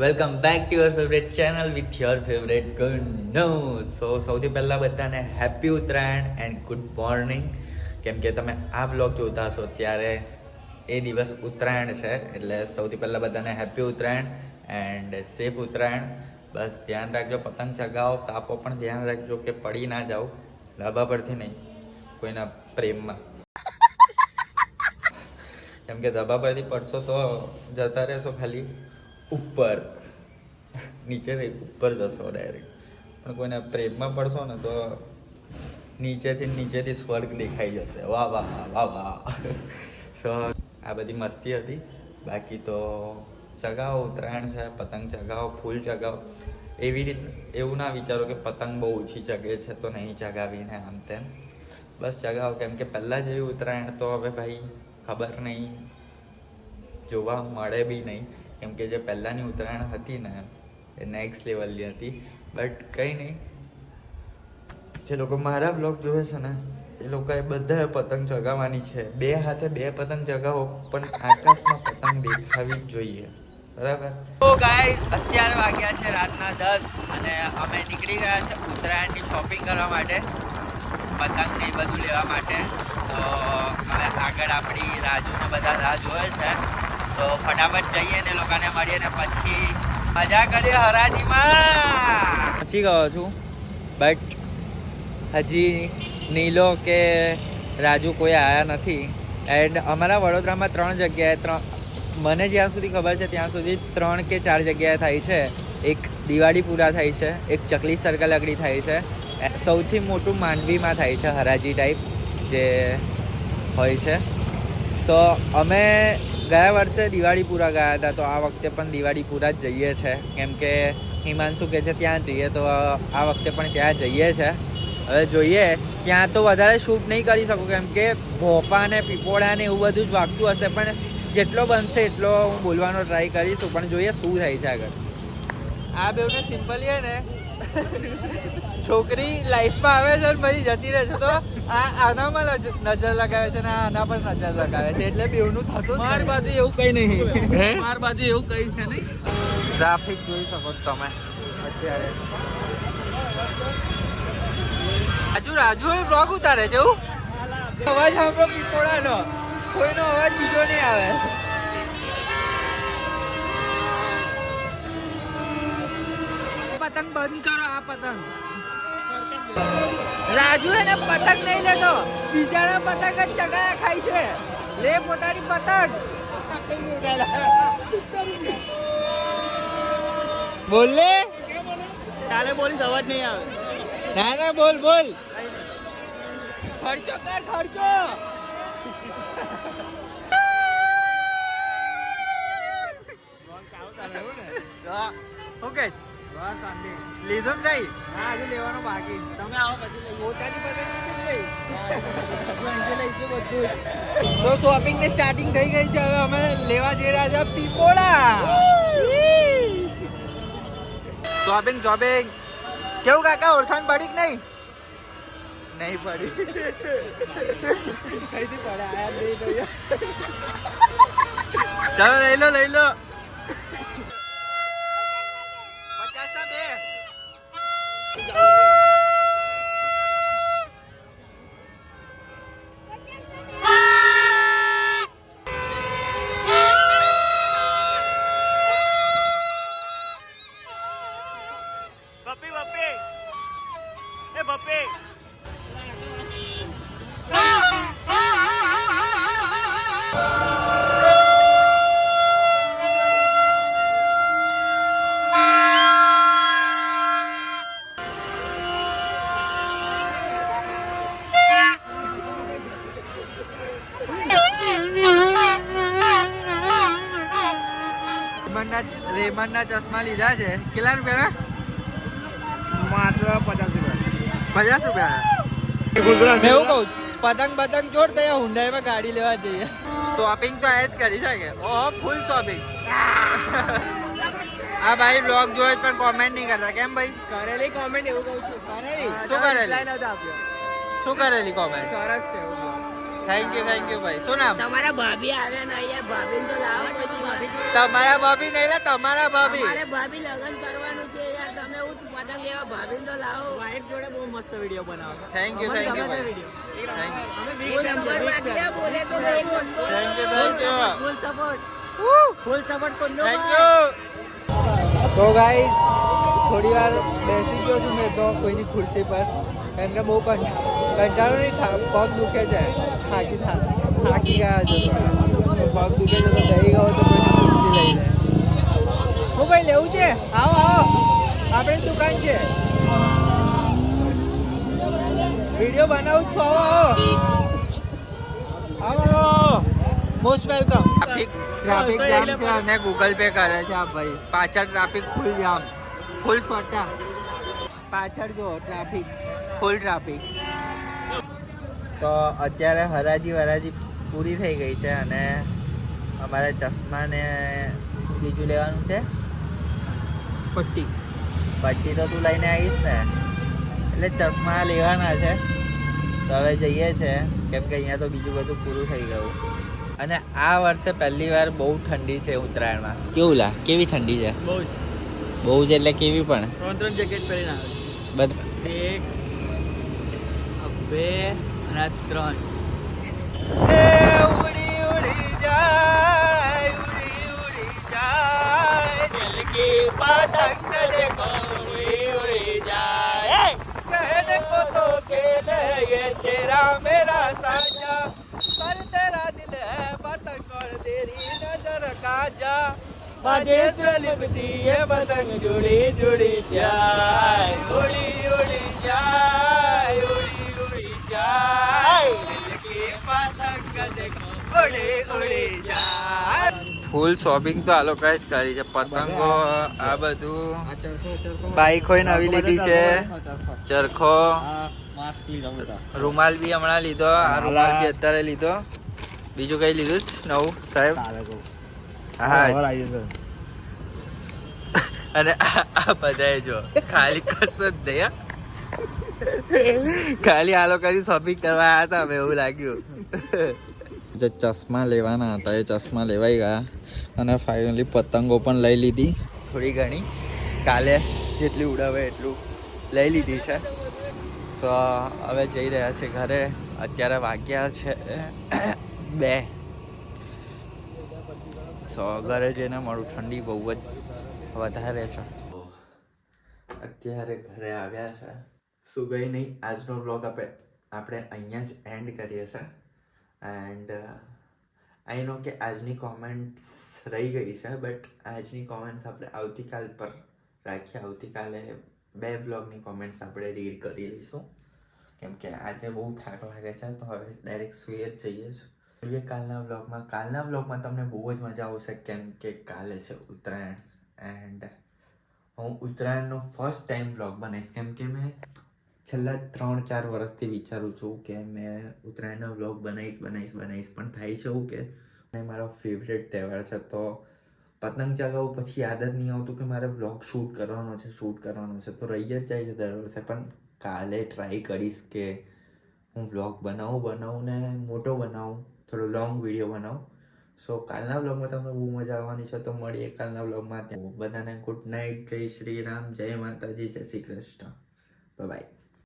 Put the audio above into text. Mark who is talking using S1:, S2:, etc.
S1: Welcome back to your favourite channel with your favourite ગુનો. સૌથી પહેલાં બધાને happy Uttarayan and good morning. કેમ કે તમે આ વ્લોગ જોતા હશો ત્યારે એ દિવસ ઉત્તરાયણ છે, એટલે સૌથી પહેલાં બધાને happy Uttarayan and safe Uttarayan. બસ ધ્યાન રાખજો, પતંગ ચગાવો, કાપો પણ ધ્યાન રાખજો કે પડી ના જાઓ ધાબા પરથી નહીં, કોઈના પ્રેમમાં. કેમ કે ધાબા પરથી પડશો તો જતા રહેશો ખાલી ઉપર, નીચે નહીં ઉપર જશો ડાયરેક્ટ. પણ કોઈના પ્રેમમાં પડશો ને તો નીચેથી સ્વર્ગ દેખાઈ જશે. વાહ વાહ વાહ વાહ. સો આ બધી મસ્તી હતી. બાકી તો ચગાવો, ઉત્તરાયણ છે, પતંગ ચગાવો, ફૂલ ચગાવો. એવી રીતે એવું ના વિચારો કે પતંગ બહુ ઓછી ચગે છે તો નહીં ચગાવીને આમ તેમ. બસ ચગાવો. કેમ કે પહેલાં જેવી ઉત્તરાયણ તો હવે ભાઈ ખબર નહીં, જોવા મળે બી નહીં. કેમ કે જે પહેલાંની ઉત્તરાયણ હતી ને એ નેક્સ્ટ લેવલની હતી. બટ કંઈ નહીં, જે લોકો મારા વ્લોગ જોવે છે ને એ લોકોએ બધાએ પતંગ ચગાવવાની છે. 2 હાથે 2 પતંગ ચગાવો, પણ આકાશમાં પતંગ દેખાવી જ જોઈએ, બરાબર? તો ગાઈસ, અત્યારે વાગ્યા છે રાતના 10 અને અમે નીકળી ગયા છે ઉત્તરાયણની શોપિંગ કરવા માટે, પતંગ ને બધું લેવા માટે. તો હવે આગળ આપણી રાજુને બધા રાહ જોવે છે, તો ફટાફટ જઈએ ને લોકોને મળીએ ને પછી મજા કરીએ હરાજીમાં. પહોંચી ગયો છું, બટ હજી નીલો કે રાજુ કોઈ આવ્યા નથી. એન્ડ અમારા વડોદરામાં 3 જગ્યાએ, મને જ્યાં સુધી ખબર છે ત્યાં સુધી 3 કે 4 જગ્યાએ થાય છે. એક દિવાળીપુરા થાય છે, એક ચકલી સર્કલ આગળ થાય છે, સૌથી મોટું માંડવીમાં થાય છે હરાજી ટાઈપ જે હોય છે. સો અમે ગયા વર્ષે દિવાળીપુરા ગયા હતા, તો આ વખતે પણ દિવાળીપુરા જ જઈએ છે. કેમ કે હિમાંશુ કહે છે ત્યાં જઈએ, તો આ વખતે પણ ત્યાં જઈએ છે. હવે જોઈએ, ત્યાં તો વધારે શૂટ નહીં કરી શકું કેમ કે ભોપા ને પીપોળા ને એવું બધું જ વાગતું હશે, પણ જેટલો બનશે એટલો હું બોલવાનો ટ્રાય કરીશું. પણ જોઈએ શું થાય છે આગળ. આ બેઉને સિમ્પલ છે ને, છોકરી લાઈફમાં આવે છે ને પછી જતી રહે છે, તો આનામાં નજર લગાવે છે ને આના પર નજર લગાવે છે, એટલે બેઉનું થતું.
S2: માર બાજુ એવું કઈ નહીં, માર બાજુ એવું કઈ છે નહીં.
S1: ટ્રાફિક જોઈ શકો તમે અત્યારે. રાજુ એ બ્લોગ ઉતારે છે. અવાજ સાંભળો પીપોળાનો, કોઈનો અવાજ બીજો નહીં આવે. પતંગ બંધ કરો, આ પતંગ. રાજુ એને પતંગ નહીં લેતો, બીજાના પતંગ જ ચગાયા ખાય છે. લે પોતાની પતંગ. બોલ લે.
S2: કાલે બોલીશ, અવાજ નહીં આવે.
S1: ના ના, બોલ બોલ. ખર્ચો કર, ખર્ચો. ઓકે, લીધું ને કઈ?
S2: હા, હજુ લેવાનો બાકી. તમે આવો પછી લઈ.
S1: પોતાની પતંગ લઈશું બધું. તો શોપિંગ ની સ્ટાર્ટિંગ થઈ ગઈ છે. હવે અમે લેવા જઈ રહ્યા છે પીપોળા. શોપિંગ શોપિંગ કેવું કાકા, ઓળખાણ પડી કે નહીં? નહીં પડી. કઈથી પડે આયા નહીં. ચાલો લઈ લો લઈ લો. 50 ના 2.
S2: બપ્પી બપ્પી, એ બપ્પી.
S1: રેમંડના ચશ્મા લીધા છે. કેટલા રૂપિયા?
S2: માત્ર 50 રૂપિયા.
S1: 50 રૂપિયા. એવું કહું, પતંગ પતંગ જોડ તો હુંડાઈમાં ગાડી લેવા જઈએ. શોપિંગ તો આ જ કરી શકે. ઓહો, ફૂલ શોપિંગ. આ ભાઈ બ્લોગ જોયે પણ કોમેન્ટ નહીં કરતા. કેમ ભાઈ?
S2: કરેલી કોમેન્ટ એવું કહું છું.
S1: શું કરેલી? શું કરેલી કોમેન્ટ?
S2: સરસ છે.
S1: થેન્ક યુ ભાઈ. શું નામ?
S3: તમારા ભાભી આવ્યા ને અહીંયા ભાભી તો લાવો કોઈ ભાભી
S1: તમારા ભાભી નહીં લા, તમારા ભાભી.
S3: મારે ભાભી લગ્ન કરવાનું છે યાર તમે હું પતંગ લેવા ભાભી તો લાવો વાઈફ જોડે બહુ મસ્ત વિડિયો બનાવો
S1: થેન્ક યુ ભાઈ. Thank you.
S3: નંબર માંગ્યા બોલે તો એક number
S1: thank you.
S3: Full support કોનો
S1: થેન્ક યુ. તો ગાઈસ થોડી વાર બેસી ગયો છું મેં તો કોઈની ખુરશી પર, કેમ કે બહુ કંટાળો નહીં પગ દુખે છે, થાકી ગયા છે પગ દુખે છે તો બેસી ગયો તો કોઈની ખુરશી લઈ લે. હું ભાઈ લેવું છે? આવો આપણી દુકાન છે, વિડીયો બનાવું છો. આવો મોસ્ટ વેલકમ. ટ્રાફિક જામ છે અને ગૂગલ પે કરે છે આ ભાઈ. પાછળ ટ્રાફિક ફૂલ જામ, ફૂલ ફટા. પાછળ જો ફૂલ ટ્રાફિક. તો અત્યારે હરાજી પૂરી થઈ ગઈ છે અને અમારે ચશ્મા ને બીજું લેવાનું છે પટ્ટી તો તું લઈને આવીશ ને, એટલે ચશ્મા લેવાના છે. તો હવે જઈએ છે કેમ કે અહીંયા તો બીજું બધું પૂરું થઈ ગયું. અને આ વર્ષે પહેલી વાર બહુ ઠંડી છે ઉત્તરાયણમાં. કેવું લા? કેવી ઠંડી છે? બહુ જ એટલે કેવી પણ?
S2: 3 જેકેટ પહેરીને આવે
S1: બધા
S2: એક બે અને 3
S1: ઉડી જાય દિલ કી પતંગ દેખો ઉડી જાય. कहने को तो खेले ये तेरा मेरा साजा, पर तेरा दिल है पतंग और तेरी नजर काजा. बाजे से लिपटी ये पतंग जुड़ी जाए, उड़ी जाए, उड़ी जाए. दिल की पतंग देखो उड़ी જાય. ફૂલ શોપિંગ તો આ લોકોએ જ કરી છે. પતંગો આ બધું, બાઈક હોય નવી લીધી છે, ચરખો, રૂમાલ બી હમણાં લીધો. આ રૂમાલ બી અત્યારે લીધો. બીજું કઈ લીધું જ નવું સાહેબ? હા. અને આ બધાએ જો ખાલી કશું જ નહીં, ખાલી આ લોકોની શોપિંગ કરવા આવ્યા હતા અમે, એવું લાગ્યું. જે ચશ્મા લેવાના હતા એ ચશ્મા લેવાઈ ગયા અને ફાઇનલી પતંગો પણ લઈ લીધી થોડી ઘણી. કાલે જેટલી ઉડાવે એટલું લઈ લીધી છે. સો હવે જઈ રહ્યા છે ઘરે. અત્યારે વાગ્યા છે 2. સો ઘરે જઈને મારું ઠંડી બહુ જ વધારે છે. અત્યારે ઘરે આવ્યા છે. શું ગઈ નહીં, આજનો વ્લોગ આપણે અહીંયા જ એન્ડ કરીએ છીએ. એન્ડ આઈ નો કે આજની કોમેન્ટ્સ રહી ગઈ છે, બટ આજની કોમેન્ટ્સ આપણે આવતીકાલ પર રાખીએ. આવતીકાલે 2 વ્લોગની કોમેન્ટ્સ આપણે રીડ કરી લઈશું, કેમ કે આજે બહુ થાક લાગે છે. તો હવે ડાયરેક્ટ સુઈ જ જઈએ છીએ. કાલના વ્લોગમાં તમને બહુ જ મજા આવશે, કેમ કે કાલે છે ઉત્તરાયણ. એન્ડ હું ઉત્તરાયણનો ફર્સ્ટ ટાઈમ વ્લોગ બનાવીશ, કેમ કે મેં છેલ્લા 3-4 વર્ષથી વિચારું છું કે મેં ઉત્તરાયણનો વ્લોગ બનાવીશ, પણ થાય છે એવું કે મારો ફેવરેટ તહેવાર છે. તો પતંગ ચગાવું પછી યાદ જ નહીં આવતું કે મારે વ્લોગ શૂટ કરવાનો છે. તો રહી જ જાય છે દર વર્ષે. પણ કાલે ટ્રાય કરીશ કે હું વ્લોગ બનાવું ને મોટો બનાવું, થોડો લોંગ વિડીયો બનાવું. સો કાલના વ્લોગમાં તમને બહુ મજા આવવાની છે. તો મળીએ કાલના વ્લોગમાં. બધાને ગુડ નાઇટ, જય શ્રી રામ, જય માતાજી, જય શ્રી કૃષ્ણ, બાય.